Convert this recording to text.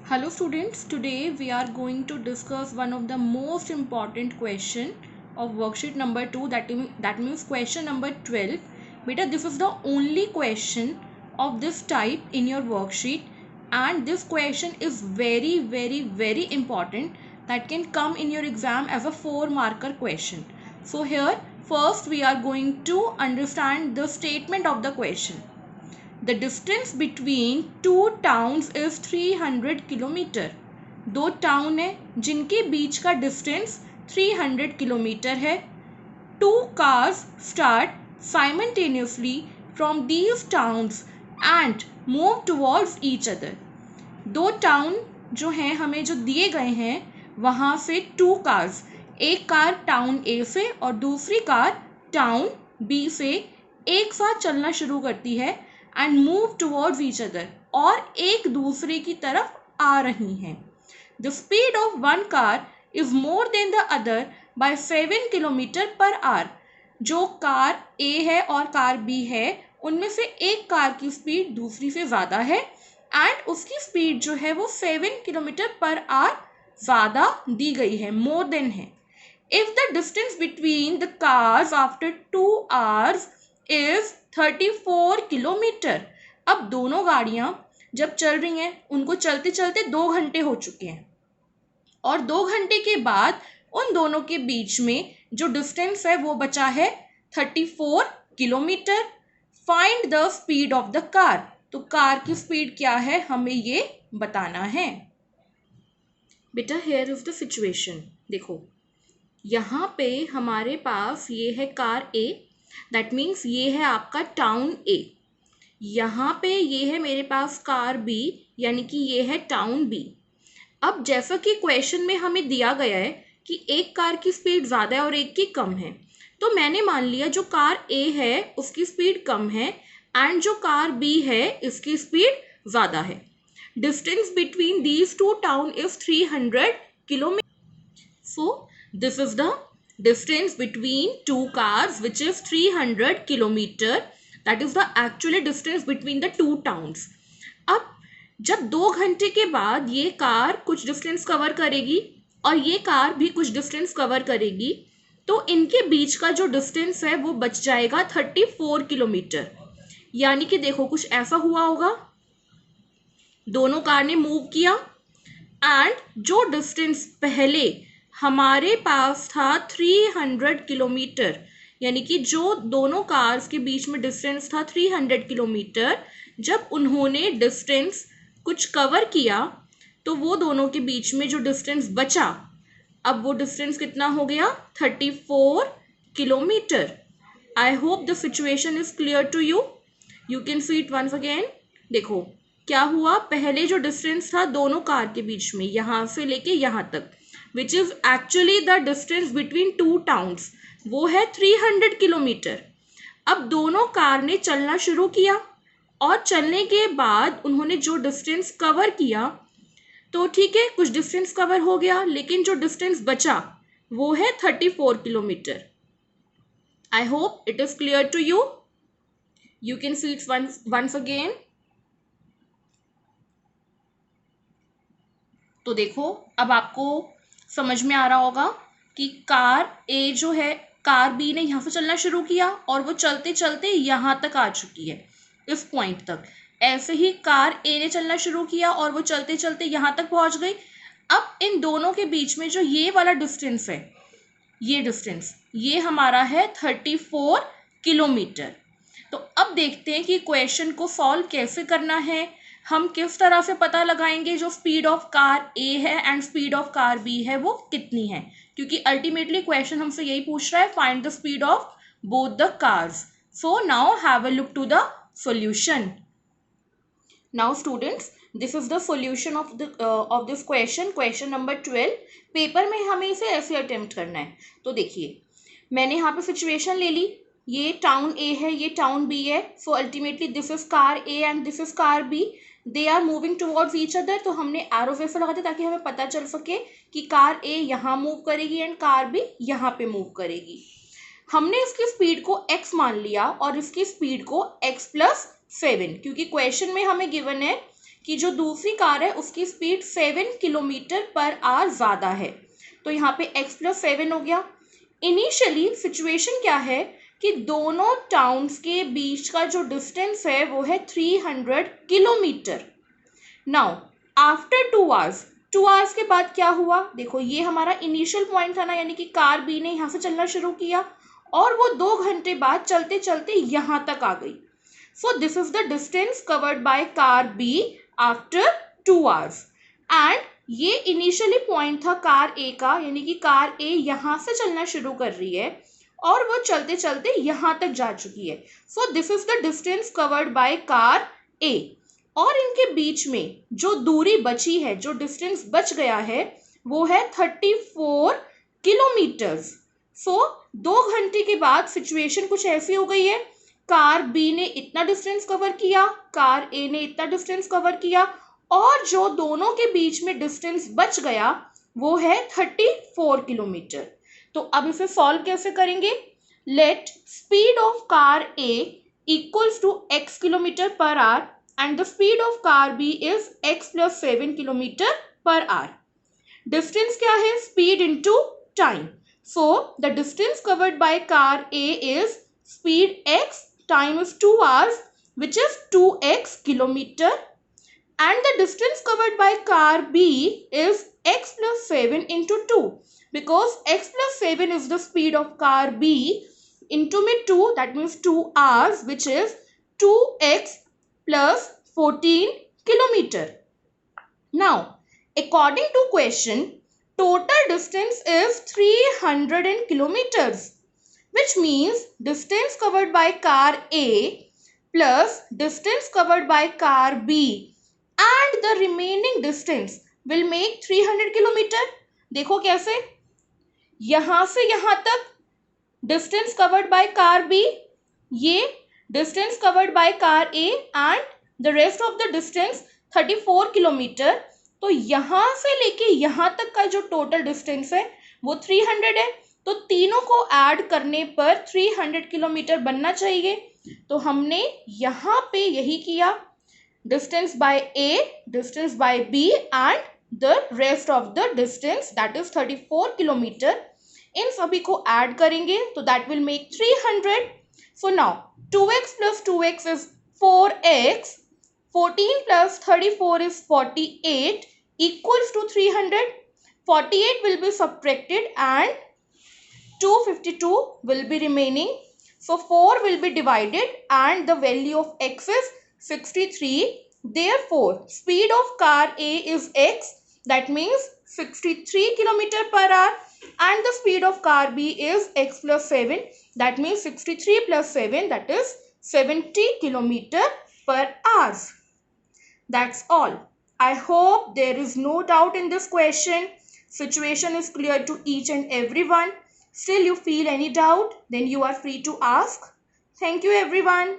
Hello students, today we are going to discuss one of the most important question of worksheet number 2, that means question number 12. Beta, this is the only question of this type in your worksheet, and this question is very important, that can come in your exam as a 4-marker question. So here first we are going to understand the statement of the question. The distance between two towns is 300 kilometre. दो town है जिनके बीच का distance 300 kilometre है. Two cars start simultaneously from these towns and move towards each other. दो town जो हैं हमें जो दिए गए हैं वहाँ से टू कार्स, एक कार टाउन ए से और दूसरी कार टाउन बी से एक साथ चलना शुरू करती है and move towards each other, और एक दूसरे की तरफ आ रही हैं. The speed of one car is more than the other by 7 kilometre पर आवर. जो कार ए है और कार बी है उनमें से एक कार की स्पीड दूसरी से ज़्यादा है एंड उसकी स्पीड जो है वो 7 किलोमीटर पर आवर ज़्यादा दी गई है, मोर देन है. If the distance between the cars after 2 hours is 34 kilometre. अब दोनों गाड़ियां जब चल रही हैं उनको चलते चलते 2 घंटे हो चुके हैं और 2 घंटे के बाद उन दोनों के बीच में जो डिस्टेंस है वो बचा है 34 kilometre. Find the speed of the car. तो कार की स्पीड क्या है हमें ये बताना है. बेटा हियर इज द सिचुएशन. देखो यहाँ पे हमारे पास ये है कार ए, दैट मीन्स ये है आपका टाउन ए. यहाँ पे ये है मेरे पास कार बी, यानी कि ये है टाउन बी. अब जैसा कि क्वेश्चन में हमें दिया गया है कि एक कार की स्पीड ज़्यादा है और एक की कम है, तो मैंने मान लिया जो कार ए है उसकी स्पीड कम है एंड जो कार बी है इसकी स्पीड ज़्यादा है. Distance between these two town is 300 kilometre. So this is the distance between two cars which is 300 kilometer. That is the actual distance between the two towns. अब जब 2 घंटे के बाद ये कार कुछ डिस्टेंस कवर करेगी और ये कार भी कुछ डिस्टेंस कवर करेगी, तो इनके बीच का जो डिस्टेंस है वो बच जाएगा 34 किलोमीटर. यानी कि देखो कुछ ऐसा हुआ होगा, दोनों कार ने मूव किया एंड जो डिस्टेंस पहले हमारे पास था 300 किलोमीटर, यानी कि जो दोनों कार्स के बीच में डिस्टेंस था 300 किलोमीटर, जब उन्होंने डिस्टेंस कुछ कवर किया तो वो दोनों के बीच में जो डिस्टेंस बचा, अब वो डिस्टेंस कितना हो गया 34 kilometre. I hope the situation is clear to you. You can see it once again. देखो क्या हुआ, पहले जो डिस्टेंस था दोनों कार के बीच में यहाँ से लेके यहाँ तक, which is actually the distance between two towns, वो है 300 किलोमीटर. अब दोनों कार ने चलना शुरू किया और चलने के बाद उन्होंने जो डिस्टेंस कवर किया, तो ठीक है कुछ डिस्टेंस कवर हो गया, लेकिन जो डिस्टेंस बचा वो है 34 kilometre. I hope it is clear to you. You can see it once again. तो देखो अब आपको समझ में आ रहा होगा कि कार ए जो है, कार बी ने यहाँ से चलना शुरू किया और वो चलते चलते यहाँ तक आ चुकी है, इस पॉइंट तक. ऐसे ही कार ए ने चलना शुरू किया और वो चलते चलते यहाँ तक पहुँच गई. अब इन दोनों के बीच में जो ये वाला डिस्टेंस है, ये डिस्टेंस ये हमारा है 34 किलोमीटर. तो अब देखते हैं कि क्वेश्चन को सॉल्व कैसे करना है. हम किस तरह से पता लगाएंगे जो स्पीड ऑफ कार ए है and speed of car B है वो कितनी है, क्योंकि अल्टीमेटली क्वेश्चन हमसे यही पूछ रहा है, find the speed of both the cars. So now have a look to the solution. Now students, this is the solution of this question number 12. Paper में हमें इसे ऐसे अटेम्प्ट करना है. तो देखिए मैंने यहाँ पे सिचुएशन ले ली, ये टाउन ए है, ये टाउन बी है. So ultimately this is car A and this is car B. They are moving towards each other. तो हमने एरो वैसे लगा दिया ताकि हमें पता चल सके कि कार ए यहाँ मूव करेगी एंड कार बी यहाँ पे मूव करेगी. हमने इसकी स्पीड को x मान लिया और इसकी स्पीड को x + 7, क्योंकि क्वेश्चन में हमें गिवन है कि जो दूसरी कार है उसकी स्पीड 7 किलोमीटर पर आवर ज़्यादा है। तो यहाँ पे x + 7 हो गया। इनिशियली सिचुएशन क्या है कि दोनों टाउन्स के बीच का जो डिस्टेंस है वो है 300 kilometre. Now after 2 hours, 2 hours के बाद क्या हुआ, देखो ये हमारा इनिशियल पॉइंट था ना, यानी कि कार बी ने यहाँ से चलना शुरू किया और वो 2 घंटे बाद चलते चलते यहाँ तक आ गई। So this is the distance covered by car B after 2 hours. And ये इनिशियली पॉइंट था कार ए का, यानी कि कार ए यहाँ से चलना शुरू कर रही है और वो चलते चलते यहाँ तक जा चुकी है। So this is the distance covered by car A. और इनके बीच में जो दूरी बची है, जो डिस्टेंस बच गया है, वो है 34 किलोमीटर्स। सो 2 घंटे के बाद सिचुएशन कुछ ऐसी हो गई है, कार बी ने इतना डिस्टेंस कवर किया, कार ए ने इतना डिस्टेंस कवर किया, और जो दोनों के बीच में डिस्टेंस बच गया वो है 34 किलोमीटर। तो अब इसे सॉल्व कैसे करेंगे? Let speed of car A equals to x kilometre पर hour and the speed of car B is x plus 7 kilometer per hour. Distance क्या है? Speed into time. So the distance covered by car A is speed x, time is 2 hours, which is 2x kilometer, and the distance covered by car B is x plus 7 into 2, because x plus 7 is the speed of car B into में 2, that means 2 hours, which is 2x plus 14 kilometer. Now, according to question, total distance is 300 kilometers, which means distance covered by car A plus distance covered by car B and the remaining distance will make 300 kilometer. देखो कैसे, यहाँ से यहाँ तक distance covered by car B, ये distance covered by car A and the rest of the distance 34 kilometre. तो यहाँ से लेके यहाँ तक का जो टोटल डिस्टेंस है वो 300 है। तो तीनों को ऐड करने पर 300 किलोमीटर बनना चाहिए। तो हमने यहाँ पे यही किया, distance by A, distance by B and the rest of the distance that is 34 kilometre. इन सभी को ऐड करेंगे तो that will make 300। So now 2x plus 2x is 4x, 14 plus 34 is 48 equals to 300. 48 will be subtracted and 252 will be remaining. So 4 will be divided and the value of x is 63. Therefore, speed of car A is x, that means 63 kilometer per hour, and the speed of car B is x plus 7, that means 63 plus 7, that is 70 kilometer per hour. That's all. I hope there is no doubt in this question. Situation is clear to each and everyone. Still you feel any doubt, then you are free to ask. Thank you everyone.